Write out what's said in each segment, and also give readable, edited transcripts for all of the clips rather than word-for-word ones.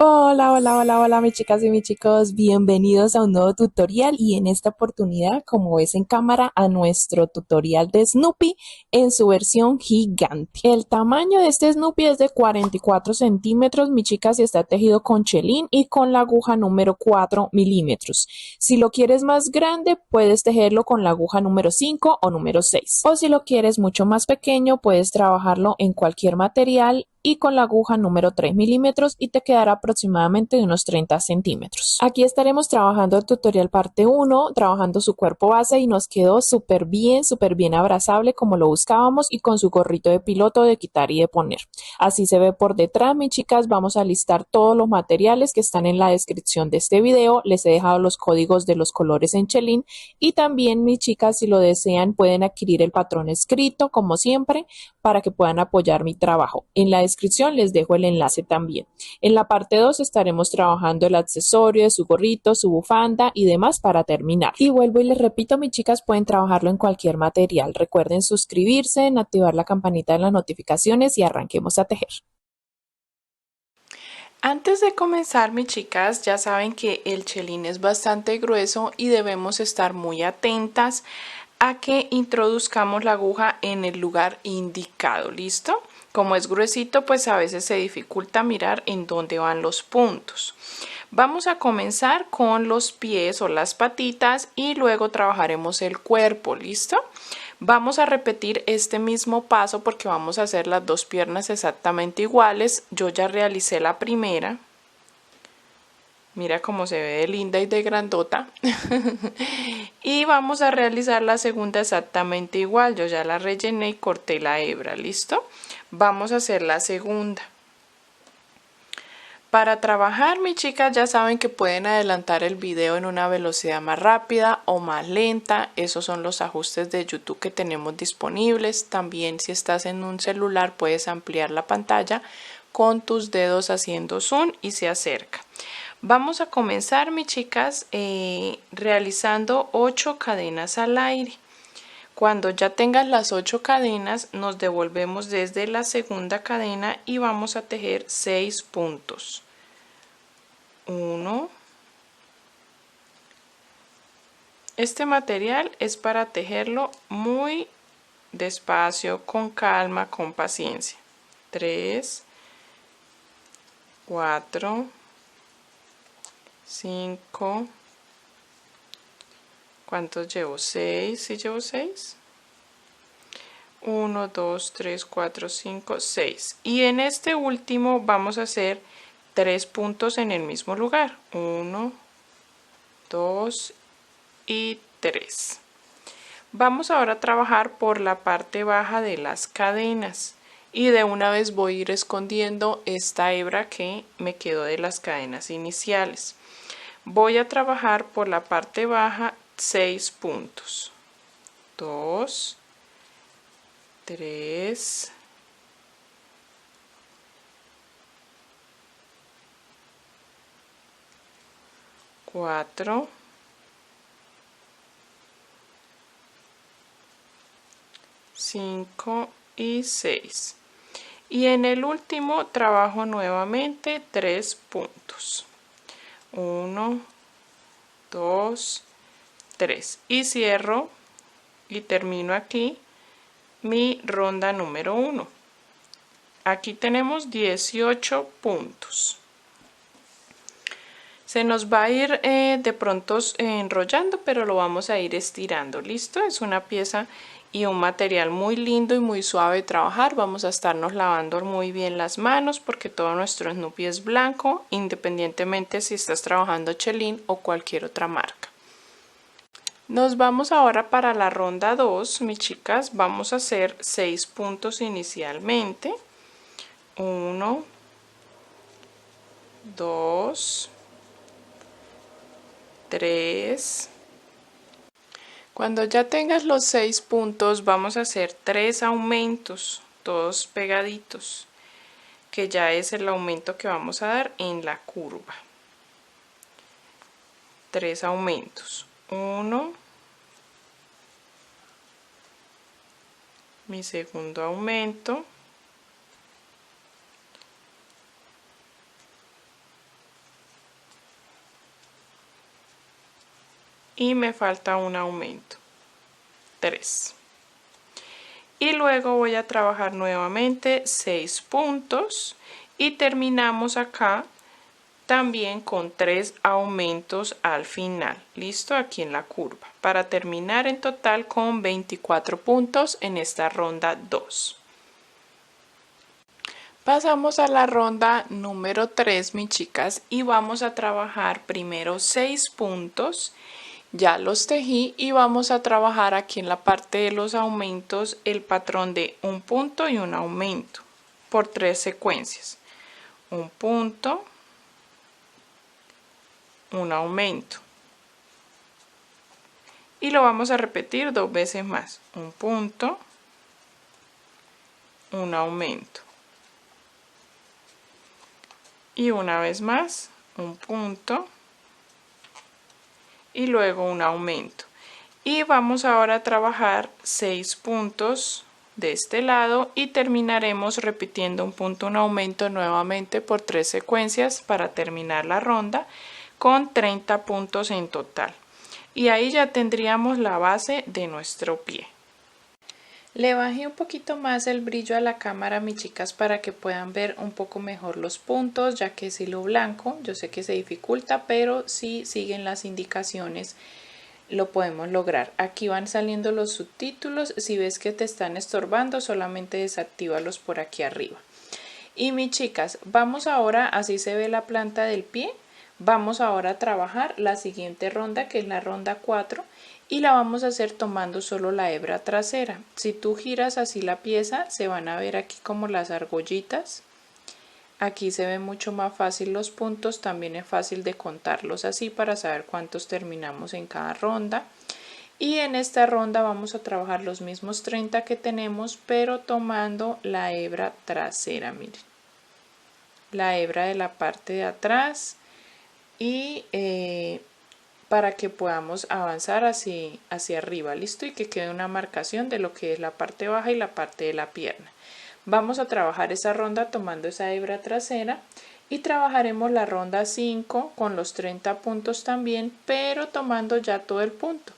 Hola, hola, hola, hola, mis chicas y mis chicos, bienvenidos a un nuevo tutorial y en esta oportunidad, como ves en cámara, a nuestro tutorial de Snoopy en su versión gigante. El tamaño de este Snoopy es de 44 centímetros, mis chicas, y está tejido con chelín y con la aguja número 4 milímetros. Si lo quieres más grande, puedes tejerlo con la aguja número 5 o número 6. O si lo quieres mucho más pequeño, puedes trabajarlo en cualquier material y con la aguja número 3 milímetros y te quedará aproximadamente de unos 30 centímetros. Aquí estaremos trabajando el tutorial parte 1, trabajando su cuerpo base y nos quedó súper bien abrazable como lo buscábamos y con su gorrito de piloto de quitar y de poner. Así se ve por detrás, mis chicas. Vamos a listar todos los materiales que están en la descripción de este video. Les he dejado los códigos de los colores en chelín y también, mis chicas, si lo desean, pueden adquirir el patrón escrito como siempre para que puedan apoyar mi trabajo. En la descripción les dejo el enlace también. En la parte 2 estaremos trabajando el accesorio de su gorrito, su bufanda y demás para terminar. Y vuelvo y les repito, mis chicas, pueden trabajarlo en cualquier material. Recuerden suscribirse, activar la campanita de las notificaciones y arranquemos a tejer. Antes de comenzar, mis chicas, ya saben que el chelín es bastante grueso y debemos estar muy atentas a que introduzcamos la aguja en el lugar indicado. ¿Listo? Como es gruesito, pues a veces se dificulta mirar en dónde van los puntos. Vamos a comenzar con los pies o las patitas y luego trabajaremos el cuerpo. ¿Listo? Vamos a repetir este mismo paso porque vamos a hacer las dos piernas exactamente iguales. Yo ya realicé la primera. Mira cómo se ve de linda y de grandota. Y vamos a realizar la segunda exactamente igual. Yo ya la rellené y corté la hebra. ¿Listo? Vamos a hacer la segunda. Para trabajar, mis chicas, ya saben que pueden adelantar el video en una velocidad más rápida o más lenta. Esos son los ajustes de YouTube que tenemos disponibles. También, si estás en un celular, puedes ampliar la pantalla con tus dedos haciendo zoom y se acerca. Vamos a comenzar, mis chicas, realizando 8 cadenas al aire. Cuando ya tengas las 8 cadenas, nos devolvemos desde la segunda cadena y vamos a tejer 6 puntos. 1. Este material es para tejerlo muy despacio, con calma, con paciencia. 3, 4, 5. ¿Cuántos llevo? 6. ¿Sí llevo 6? 1, 2, 3, 4, 5, 6. Y en este último vamos a hacer 3 puntos en el mismo lugar. 1, 2 y 3. Vamos ahora a trabajar por la parte baja de las cadenas. Y de una vez voy a ir escondiendo esta hebra que me quedó de las cadenas iniciales. Voy a trabajar por la parte baja 6 puntos. 2, 3, 4, 5 y 6. Y en el último trabajo nuevamente 3 puntos. 1, 2, 3. Y cierro y termino aquí mi ronda número 1. Aquí tenemos 18 puntos. Se nos va a ir de pronto enrollando, pero lo vamos a ir estirando. ¿Listo? Es una pieza y un material muy lindo y muy suave de trabajar. Vamos a estarnos lavando muy bien las manos porque todo nuestro Snoopy es blanco, independientemente si estás trabajando chelín o cualquier otra marca. Nos vamos ahora para la ronda 2, mis chicas. Vamos a hacer 6 puntos inicialmente. 1, 2, 3. Cuando ya tengas los 6 puntos, vamos a hacer 3 aumentos, todos pegaditos, que ya es el aumento que vamos a dar en la curva. 3 aumentos. 1, mi segundo aumento, y me falta un aumento, 3. Y luego voy a trabajar nuevamente 6 puntos y terminamos acá también con 3 aumentos al final. Listo, aquí en la curva, para terminar en total con 24 puntos en esta ronda 2. Pasamos a la ronda número 3, mis chicas, y vamos a trabajar primero 6 puntos. Ya los tejí y vamos a trabajar aquí en la parte de los aumentos el patrón de un punto y un aumento por 3 secuencias. Un punto, un aumento. Y lo vamos a repetir 2 veces más. Un punto, un aumento. Y una vez más, un punto y luego un aumento. Y vamos ahora a trabajar 6 puntos de este lado y terminaremos repitiendo un punto, un aumento nuevamente por 3 secuencias para terminar la ronda con 30 puntos en total. Y ahí ya tendríamos la base de nuestro pie. Le bajé un poquito más el brillo a la cámara, mis chicas, para que puedan ver un poco mejor los puntos, ya que es hilo blanco. Yo sé que se dificulta, pero si siguen las indicaciones lo podemos lograr. Aquí van saliendo los subtítulos. Si ves que te están estorbando, solamente desactívalos por aquí arriba. Y mis chicas, vamos ahora, así se ve la planta del pie. Vamos ahora a trabajar la siguiente ronda, que es la ronda 4. Y la vamos a hacer tomando solo la hebra trasera. Si tú giras así la pieza, se van a ver aquí como las argollitas. Aquí se ven mucho más fácil los puntos, también es fácil de contarlos así para saber cuántos terminamos en cada ronda. Y en esta ronda vamos a trabajar los mismos 30 que tenemos, pero tomando la hebra trasera, miren. La hebra de la parte de atrás y para que podamos avanzar hacia arriba, listo, y que quede una marcación de lo que es la parte baja y la parte de la pierna. Vamos a trabajar esa ronda tomando esa hebra trasera y trabajaremos la ronda 5 con los 30 puntos también, pero tomando ya todo el punto,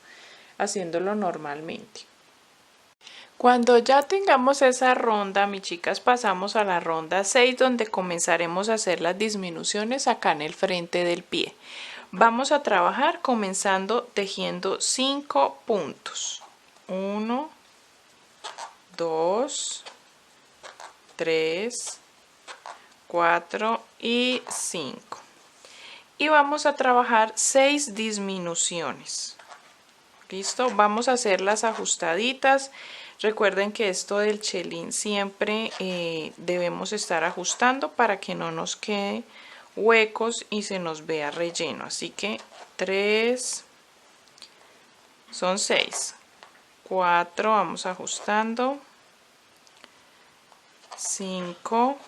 haciéndolo normalmente. Cuando ya tengamos esa ronda, mis chicas, pasamos a la ronda 6, donde comenzaremos a hacer las disminuciones acá en el frente del pie. Vamos a trabajar comenzando tejiendo 5 puntos. 1, 2, 3, 4 y 5. Y vamos a trabajar 6 disminuciones. ¿Listo? Vamos a hacer las ajustaditas. Recuerden que esto del chelín siempre debemos estar ajustando para que no nos quede huecos y se nos vea relleno. Así que 3, son 6, 4, vamos ajustando, 5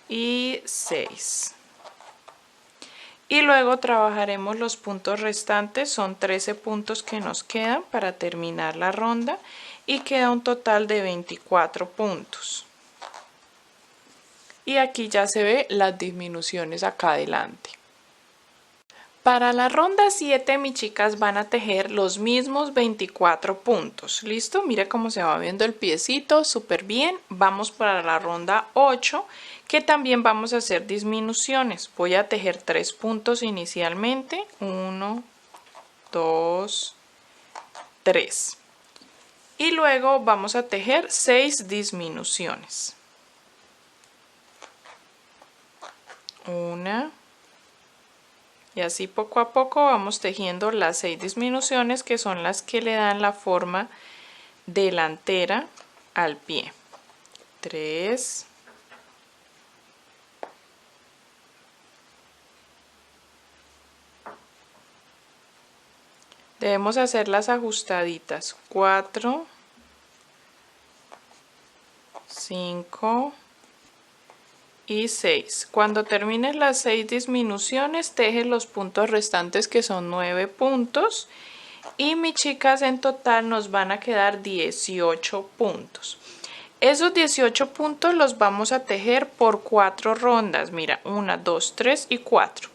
y 6. Y luego trabajaremos los puntos restantes, son 13 puntos que nos quedan para terminar la ronda y queda un total de 24 puntos. Y aquí ya se ve las disminuciones acá adelante. Para la ronda 7, mis chicas, van a tejer los mismos 24 puntos. ¿Listo? Mira cómo se va viendo el piecito, súper bien. Vamos para la ronda 8, que también vamos a hacer disminuciones. Voy a tejer 3 puntos inicialmente. 1, 2, 3. Y luego vamos a tejer 6 disminuciones. 1. Y así poco a poco vamos tejiendo las 6 disminuciones, que son las que le dan la forma delantera al pie. 3. Debemos hacer las ajustaditas. 4, 5 y 6. Cuando termines las 6 disminuciones, teje los puntos restantes, que son 9 puntos. Y mis chicas, en total nos van a quedar 18 puntos. Esos 18 puntos los vamos a tejer por 4 rondas. Mira, 1, 2, 3 y 4.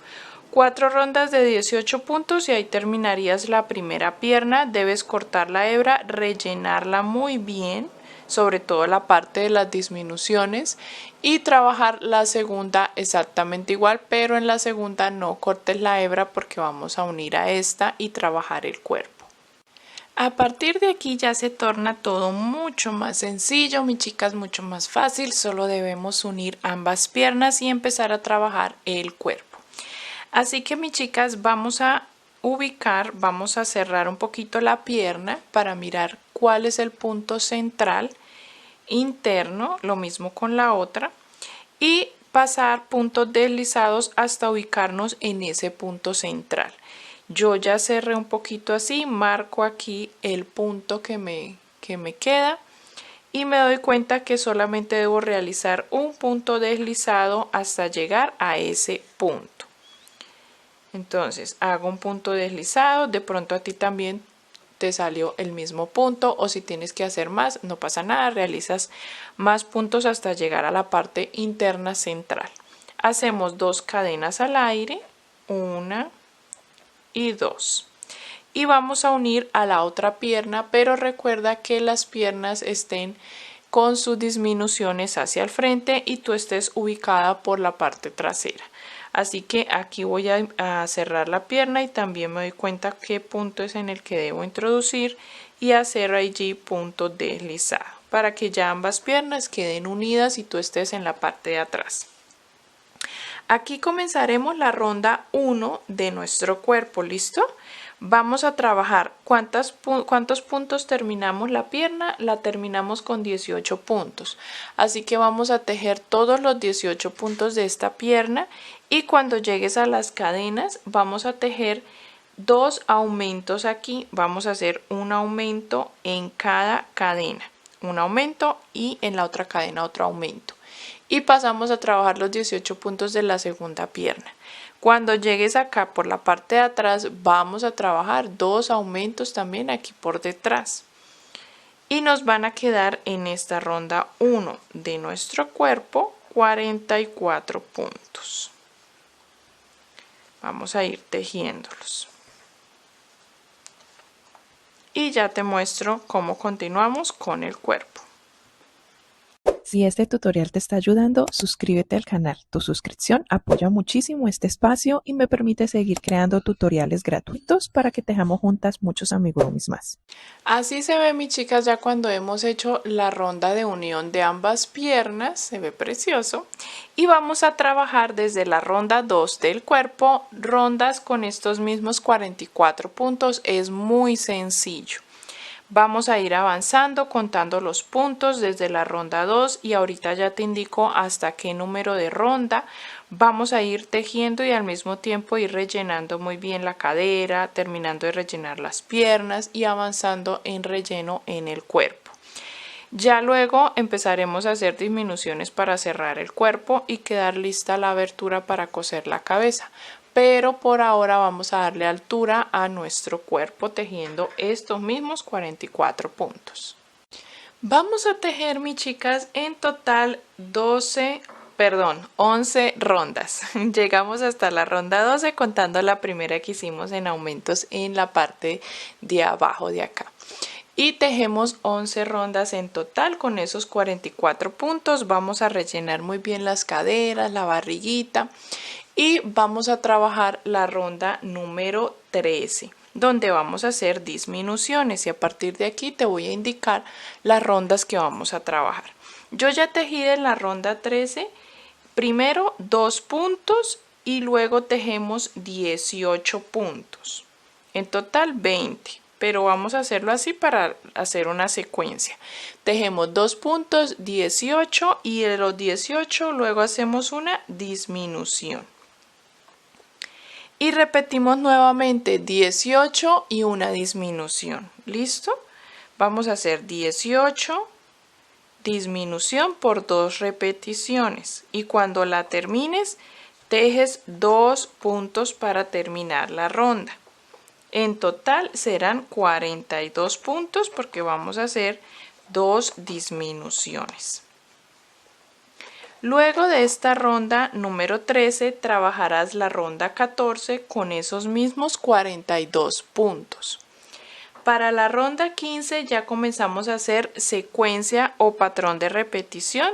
4 rondas de 18 puntos y ahí terminarías la primera pierna. Debes cortar la hebra, rellenarla muy bien, sobre todo la parte de las disminuciones, y trabajar la segunda exactamente igual, pero en la segunda no cortes la hebra porque vamos a unir a esta y trabajar el cuerpo. A partir de aquí ya se torna todo mucho más sencillo, mis chicas, mucho más fácil. Solo debemos unir ambas piernas y empezar a trabajar el cuerpo. Así que, mis chicas, vamos a ubicar, vamos a cerrar un poquito la pierna para mirar cuál es el punto central interno, lo mismo con la otra, y pasar puntos deslizados hasta ubicarnos en ese punto central. Yo ya cerré un poquito así, marco aquí el punto que me queda y me doy cuenta que solamente debo realizar un punto deslizado hasta llegar a ese punto. Entonces hago un punto deslizado, de pronto a ti también te salió el mismo punto, o si tienes que hacer más no pasa nada, realizas más puntos hasta llegar a la parte interna central. Hacemos 2 cadenas al aire, 1 y 2, y vamos a unir a la otra pierna, pero recuerda que las piernas estén con sus disminuciones hacia el frente y tú estés ubicada por la parte trasera. Así que aquí voy a cerrar la pierna y también me doy cuenta qué punto es en el que debo introducir y hacer allí punto deslizado para que ya ambas piernas queden unidas y tú estés en la parte de atrás. Aquí comenzaremos la ronda 1 de nuestro cuerpo, ¿listo? Vamos a trabajar cuántos puntos terminamos la pierna. La terminamos con 18 puntos. Así que vamos a tejer todos los 18 puntos de esta pierna y cuando llegues a las cadenas vamos a tejer 2 aumentos aquí. Vamos a hacer un aumento en cada cadena. Un aumento y en la otra cadena otro aumento. Y pasamos a trabajar los 18 puntos de la segunda pierna. Cuando llegues acá por la parte de atrás vamos a trabajar 2 aumentos también aquí por detrás. Y nos van a quedar en esta ronda 1 de nuestro cuerpo 44 puntos. Vamos a ir tejiéndolos. Y ya te muestro cómo continuamos con el cuerpo. Si este tutorial te está ayudando, suscríbete al canal. Tu suscripción apoya muchísimo este espacio y me permite seguir creando tutoriales gratuitos para que tejamos juntas muchos amigurumis más. Así se ve, mis chicas, ya cuando hemos hecho la ronda de unión de ambas piernas. Se ve precioso. Y vamos a trabajar desde la ronda 2 del cuerpo, rondas con estos mismos 44 puntos. Es muy sencillo. Vamos a ir avanzando contando los puntos desde la ronda 2 y ahorita ya te indico hasta qué número de ronda. Vamos a ir tejiendo y al mismo tiempo ir rellenando muy bien la cadera, terminando de rellenar las piernas y avanzando en relleno en el cuerpo. Ya luego empezaremos a hacer disminuciones para cerrar el cuerpo y quedar lista la abertura para coser la cabeza. Pero por ahora vamos a darle altura a nuestro cuerpo tejiendo estos mismos 44 puntos. Vamos a tejer, mis chicas, en total 11 rondas. Llegamos hasta la ronda 12 contando la primera que hicimos en aumentos en la parte de abajo de acá. Y tejemos 11 rondas en total con esos 44 puntos. Vamos a rellenar muy bien las caderas, la barriguita. Y vamos a trabajar la ronda número 13, donde vamos a hacer disminuciones y a partir de aquí te voy a indicar las rondas que vamos a trabajar. Yo ya tejí en la ronda 13, primero 2 puntos y luego tejemos 18 puntos, en total 20. Pero vamos a hacerlo así para hacer una secuencia. Tejemos 2 puntos, 18 y de los 18 luego hacemos una disminución. Y repetimos nuevamente 18 y una disminución. ¿Listo? Vamos a hacer 18, disminución por 2 repeticiones. Y cuando la termines, tejes 2 puntos para terminar la ronda. En total serán 42 puntos porque vamos a hacer 2 disminuciones. Luego de esta ronda número 13 trabajarás la ronda 14 con esos mismos 42 puntos. Para la ronda 15 ya comenzamos a hacer secuencia o patrón de repetición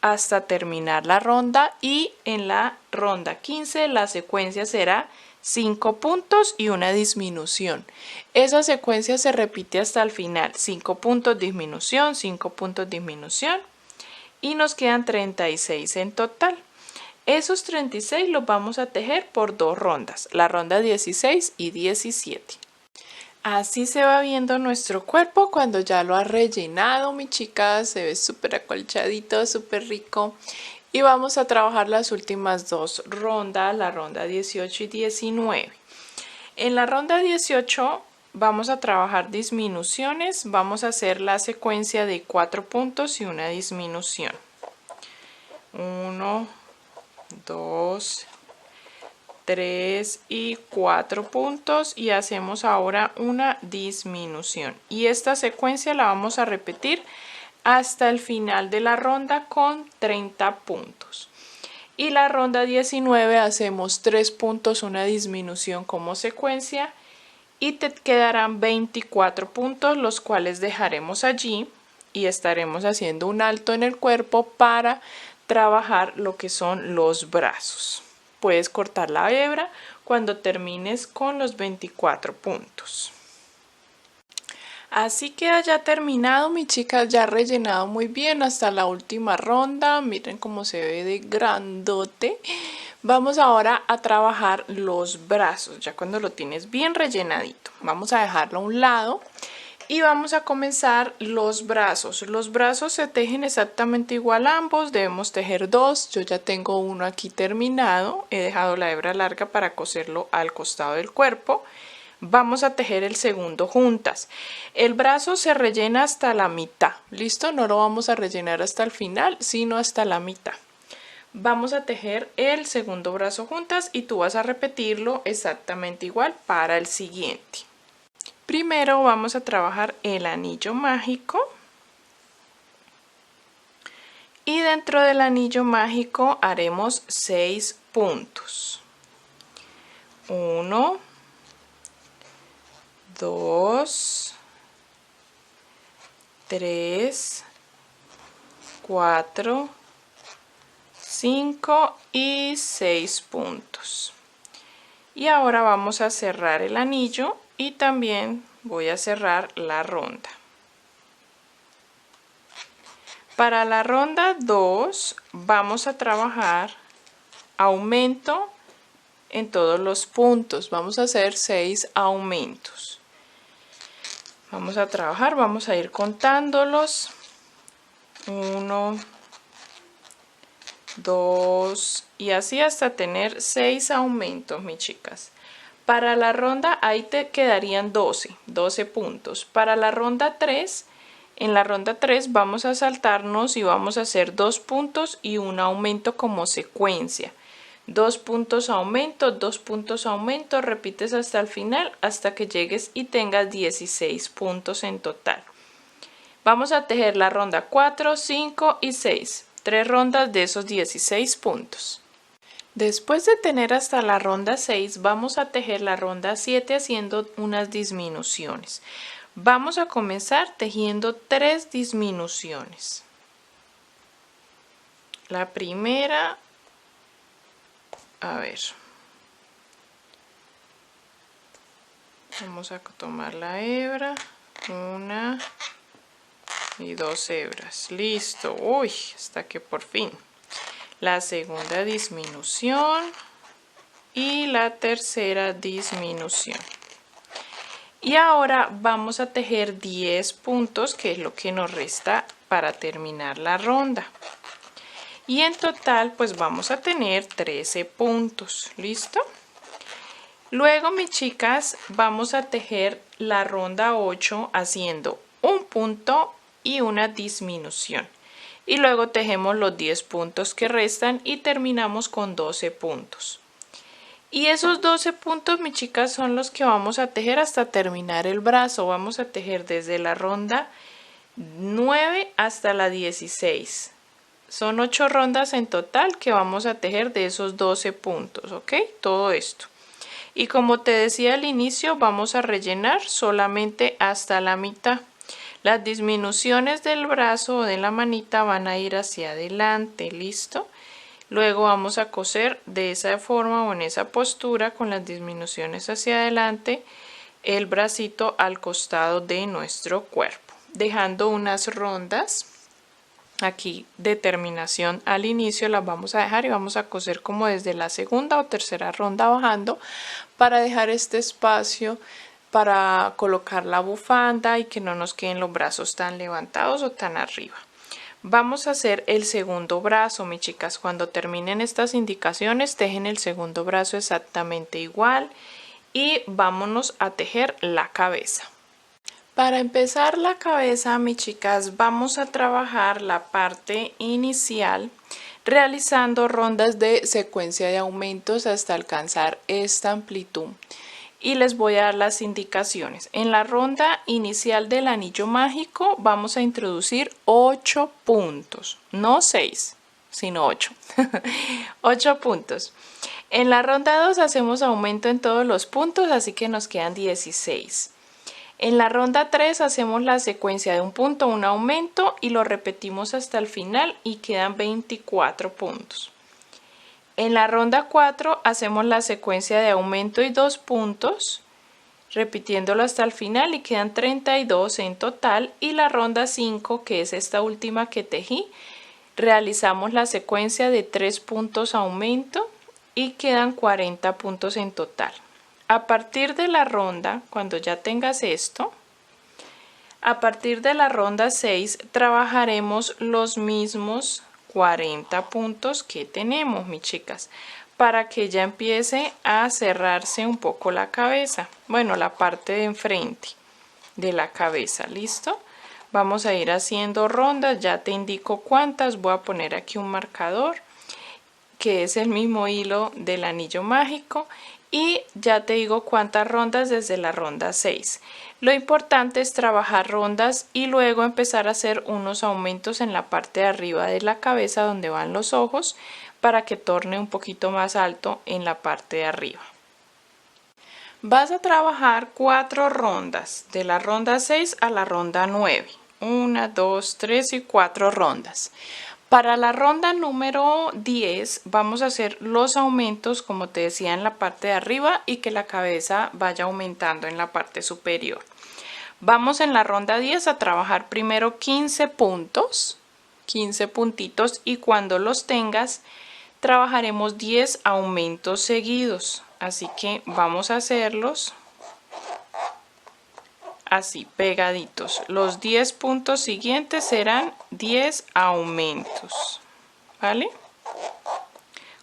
hasta terminar la ronda, y en la ronda 15 la secuencia será 5 puntos y una disminución. Esa secuencia se repite hasta el final, 5 puntos disminución, 5 puntos disminución, y nos quedan 36 en total. Esos 36 los vamos a tejer por dos rondas, la ronda 16 y 17. Así se va viendo nuestro cuerpo cuando ya lo ha rellenado, mi chica. Se ve súper acolchadito, súper rico. Y vamos a trabajar las últimas dos rondas, la ronda 18 y 19. En la ronda 18 vamos a trabajar disminuciones. Vamos a hacer la secuencia de 4 puntos y una disminución. 1, 2, 3 y 4 puntos, y hacemos ahora una disminución, y esta secuencia la vamos a repetir hasta el final de la ronda con 30 puntos. Y la ronda 19 hacemos 3 puntos, una disminución como secuencia, y te quedarán 24 puntos, los cuales dejaremos allí y estaremos haciendo un alto en el cuerpo para trabajar lo que son los brazos. Puedes cortar la hebra cuando termines con los 24 puntos. Así queda ya terminado, mi chica, ya rellenado muy bien hasta la última ronda. Miren cómo se ve de grandote. Vamos ahora a trabajar los brazos, ya cuando lo tienes bien rellenadito. Vamos a dejarlo a un lado y vamos a comenzar los brazos. Los brazos se tejen exactamente igual ambos, debemos tejer dos. Yo ya tengo uno aquí terminado, he dejado la hebra larga para coserlo al costado del cuerpo. Vamos a tejer el segundo juntas. El brazo se rellena hasta la mitad, ¿listo? No lo vamos a rellenar hasta el final, sino hasta la mitad. Vamos a tejer el segundo brazo juntas y tú vas a repetirlo exactamente igual para el siguiente. Primero vamos a trabajar el anillo mágico, y dentro del anillo mágico haremos 6 puntos. 1, 2, 3, 4, 5 y 6 puntos. Y ahora vamos a cerrar el anillo y también voy a cerrar la ronda. Para la ronda 2 vamos a trabajar aumento en todos los puntos. Vamos a hacer 6 aumentos. Vamos a trabajar, vamos a ir contándolos. 1, 2 y así hasta tener 6 aumentos, mis chicas. Para la ronda ahí te quedarían 12 puntos. Para la ronda 3, en la ronda 3 vamos a saltarnos y vamos a hacer 2 puntos y un aumento como secuencia. 2 puntos aumento, 2 puntos aumento, repites hasta el final hasta que llegues y tengas 16 puntos en total. Vamos a tejer la ronda 4, 5 y 6, 3 rondas de esos 16 puntos. Después de tener hasta la ronda 6, vamos a tejer la ronda 7 haciendo unas disminuciones. Vamos a comenzar tejiendo 3 disminuciones. La primera, a ver, vamos a tomar la hebra, 1 y 2 hebras, listo, uy, hasta que por fin. La segunda disminución y la tercera disminución. Y ahora vamos a tejer 10 puntos, que es lo que nos resta para terminar la ronda. Y en total pues vamos a tener 13 puntos, ¿listo? Luego, mis chicas, vamos a tejer la ronda 8 haciendo un punto y una disminución. Y luego tejemos los 10 puntos que restan y terminamos con 12 puntos. Y esos 12 puntos, mis chicas, son los que vamos a tejer hasta terminar el brazo. Vamos a tejer desde la ronda 9 hasta la 16. Son 8 rondas en total que vamos a tejer de esos 12 puntos, ¿ok? Todo esto. Y como te decía al inicio, vamos a rellenar solamente hasta la mitad. Las disminuciones del brazo o de la manita van a ir hacia adelante, ¿listo? Luego vamos a coser de esa forma o en esa postura con las disminuciones hacia adelante el bracito al costado de nuestro cuerpo, dejando unas rondas. Aquí de terminación al inicio las vamos a dejar y vamos a coser como desde la segunda o tercera ronda bajando para dejar este espacio para colocar la bufanda y que no nos queden los brazos tan levantados o tan arriba. Vamos a hacer el segundo brazo, mis chicas. Cuando terminen estas indicaciones, tejen el segundo brazo exactamente igual y vámonos a tejer la cabeza. Para empezar la cabeza, mis chicas, vamos a trabajar la parte inicial realizando rondas de secuencia de aumentos hasta alcanzar esta amplitud. Y les voy a dar las indicaciones. En la ronda inicial del anillo mágico vamos a introducir 8 puntos, no 6, sino 8. 8 puntos. En la ronda 2 hacemos aumento en todos los puntos, así que nos quedan 16. En la ronda 3 hacemos la secuencia de un punto, un aumento y lo repetimos hasta el final y quedan 24 puntos. En la ronda 4 hacemos la secuencia de aumento y 2 puntos, repitiéndolo hasta el final y quedan 32 en total. Y la ronda 5, que es esta última que tejí, realizamos la secuencia de 3 puntos aumento y quedan 40 puntos en total. A partir de la ronda, cuando ya tengas esto, a partir de la ronda 6 trabajaremos los mismos 40 puntos que tenemos, mis chicas, para que ya empiece a cerrarse un poco la cabeza, bueno, la parte de enfrente de la cabeza. ¿Listo? Vamos a ir haciendo rondas, ya te indico cuántas. Voy a poner aquí un marcador que es el mismo hilo del anillo mágico y ya te digo cuántas rondas desde la ronda 6. Lo importante es trabajar rondas y luego empezar a hacer unos aumentos en la parte de arriba de la cabeza donde van los ojos para que torne un poquito más alto en la parte de arriba. Vas a trabajar 4 rondas, de la ronda 6 a la ronda 9. 1, 2, 3 y 4 rondas. Para la ronda número 10 vamos a hacer los aumentos, como te decía, en la parte de arriba y que la cabeza vaya aumentando en la parte superior. Vamos en la ronda 10 a trabajar primero 15 puntos, 15 puntitos, y cuando los tengas trabajaremos 10 aumentos seguidos. Así que vamos a hacerlos así pegaditos. Los 10 puntos siguientes serán 10 aumentos, ¿vale?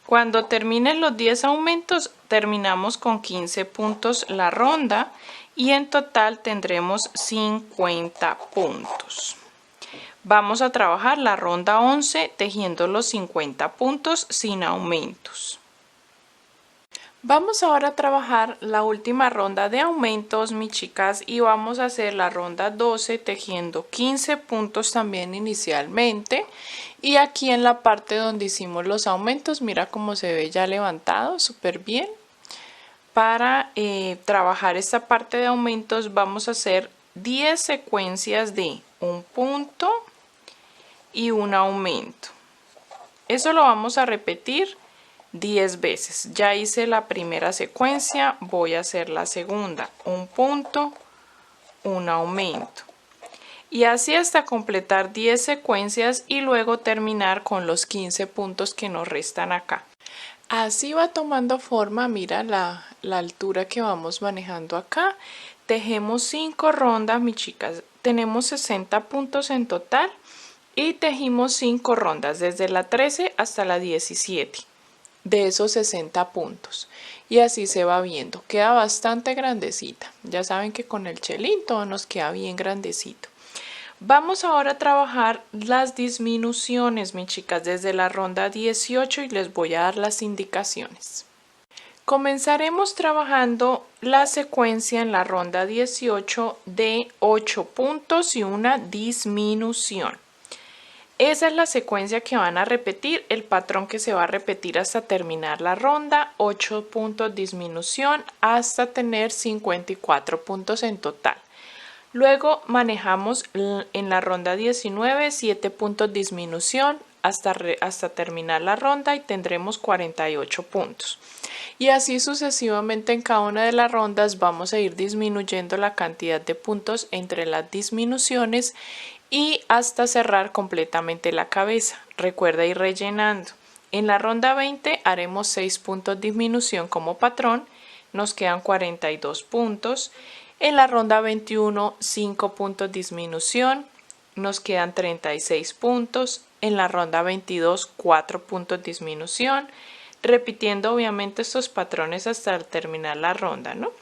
Cuando terminen los 10 aumentos terminamos con 15 puntos la ronda y en total tendremos 50 puntos. Vamos a trabajar la ronda 11 tejiendo los 50 puntos sin aumentos. Vamos ahora a trabajar la última ronda de aumentos, mis chicas, y vamos a hacer la ronda 12 tejiendo 15 puntos también inicialmente. Y aquí en la parte donde hicimos los aumentos, mira cómo se ve ya levantado, súper bien. Para trabajar esta parte de aumentos vamos a hacer 10 secuencias de un punto y un aumento. Eso lo vamos a repetir 10 veces. Ya hice la primera secuencia, voy a hacer la segunda, un punto, un aumento, y así hasta completar 10 secuencias y luego terminar con los 15 puntos que nos restan acá. Así va tomando forma, mira la altura que vamos manejando acá. Tejemos 5 rondas, mis chicas, tenemos 60 puntos en total y tejimos 5 rondas desde la 13 hasta la 17 de esos 60 puntos, y así se va viendo, queda bastante grandecita. Ya saben que con el chelín todo nos queda bien grandecito. Vamos ahora a trabajar las disminuciones, mis chicas, desde la ronda 18 y les voy a dar las indicaciones. Comenzaremos trabajando la secuencia en la ronda 18 de 8 puntos y una disminución. Esa es la secuencia que van a repetir, el patrón que se va a repetir hasta terminar la ronda, 8 puntos disminución hasta tener 54 puntos en total. Luego manejamos en la ronda 19 7 puntos disminución hasta terminar la ronda y tendremos 48 puntos. Y así sucesivamente en cada una de las rondas vamos a ir disminuyendo la cantidad de puntos entre las disminuciones y hasta cerrar completamente la cabeza. Recuerda ir rellenando. En la ronda 20 haremos 6 puntos disminución como patrón, nos quedan 42 puntos. En la ronda 21 5 puntos disminución, nos quedan 36 puntos. En la ronda 22 4 puntos disminución, repitiendo obviamente estos patrones hasta terminar la ronda, ¿no?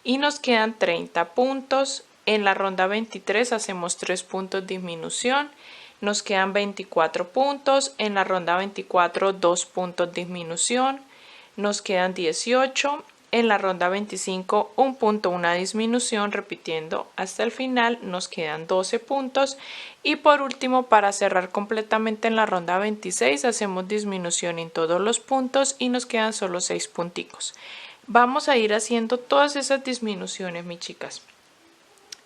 Y nos quedan 30 puntos. En la ronda 23 hacemos 3 puntos disminución, nos quedan 24 puntos. En la ronda 24 2 puntos disminución, nos quedan 18. En la ronda 25 un punto, una disminución, repitiendo hasta el final, nos quedan 12 puntos. Y por último, para cerrar completamente en la ronda 26 hacemos disminución en todos los puntos y nos quedan solo 6 punticos. Vamos a ir haciendo todas esas disminuciones, mis chicas.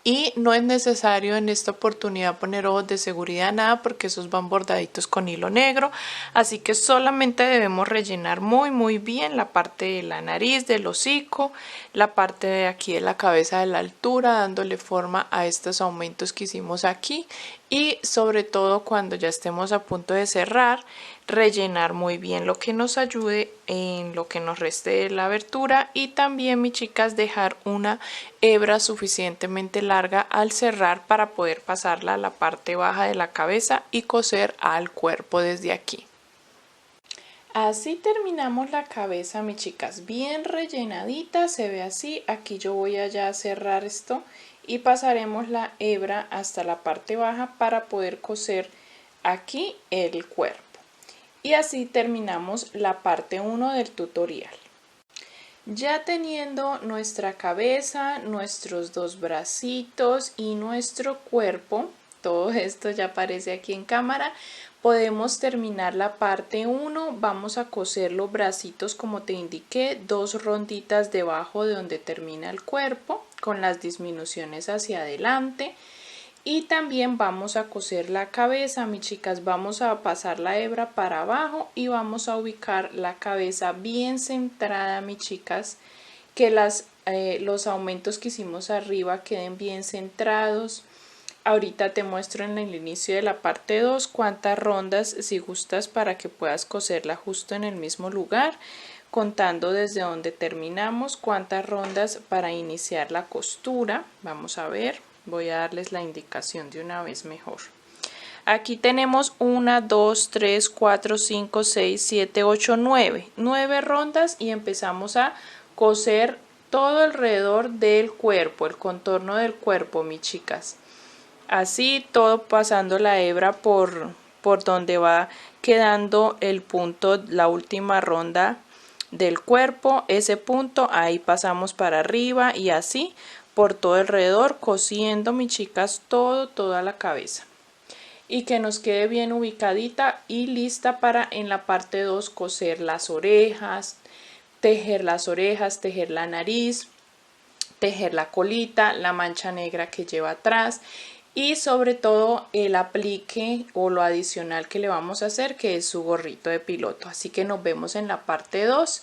Y no es necesario en esta oportunidad poner ojos de seguridad, nada, porque esos van bordaditos con hilo negro. Así que solamente debemos rellenar muy bien la parte de la nariz, del hocico, la parte de aquí de la cabeza, de la altura, dándole forma a estos aumentos que hicimos aquí. Y sobre todo cuando ya estemos a punto de cerrar, rellenar muy bien, lo que nos ayude en lo que nos reste de la abertura. Y también, mis chicas, dejar una hebra suficientemente larga al cerrar para poder pasarla a la parte baja de la cabeza y coser al cuerpo desde aquí. Así terminamos la cabeza, mis chicas, bien rellenadita, se ve así. Aquí yo voy a ya cerrar esto y pasaremos la hebra hasta la parte baja para poder coser aquí el cuerpo. Y así terminamos la parte 1 del tutorial. Ya teniendo nuestra cabeza, nuestros dos bracitos y nuestro cuerpo, todo esto ya aparece aquí en cámara, podemos terminar la parte 1. Vamos a coser los bracitos como te indiqué, 2 ronditas debajo de donde termina el cuerpo con las disminuciones hacia adelante. Y también vamos a coser la cabeza, mis chicas. Vamos a pasar la hebra para abajo y vamos a ubicar la cabeza bien centrada, mis chicas, que los aumentos que hicimos arriba queden bien centrados. Ahorita te muestro en el inicio de la parte 2 cuántas rondas, si gustas, para que puedas coserla justo en el mismo lugar, contando desde donde terminamos, cuántas rondas para iniciar la costura. Vamos a ver. Voy a darles la indicación de una vez mejor. Aquí tenemos 1, 2, 3, 4, 5, 6, 7, 8, 9. 9 rondas y empezamos a coser todo alrededor del cuerpo, el contorno del cuerpo, mis chicas. Así todo pasando la hebra por donde va quedando el punto, la última ronda del cuerpo. Ese punto ahí pasamos para arriba y así por todo alrededor, cosiendo, mis chicas, toda la cabeza, y que nos quede bien ubicadita y lista para en la parte 2 coser las orejas, tejer la nariz, tejer la colita, la mancha negra que lleva atrás y sobre todo el aplique o lo adicional que le vamos a hacer, que es su gorrito de piloto. Así que nos vemos en la parte 2.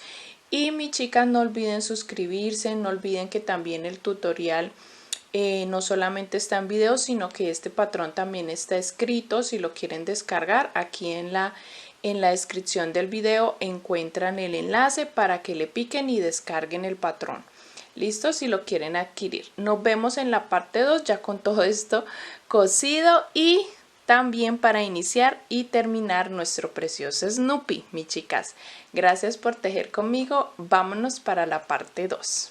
Y mis chicas, no olviden suscribirse, no olviden que también el tutorial no solamente está en video, sino que este patrón también está escrito. Si lo quieren descargar, aquí en la descripción del video encuentran el enlace para que le piquen y descarguen el patrón. Listo, si lo quieren adquirir. Nos vemos en la parte 2 ya con todo esto cosido y también para iniciar y terminar nuestro precioso Snoopy, mis chicas. Gracias por tejer conmigo. Vámonos para la parte 2.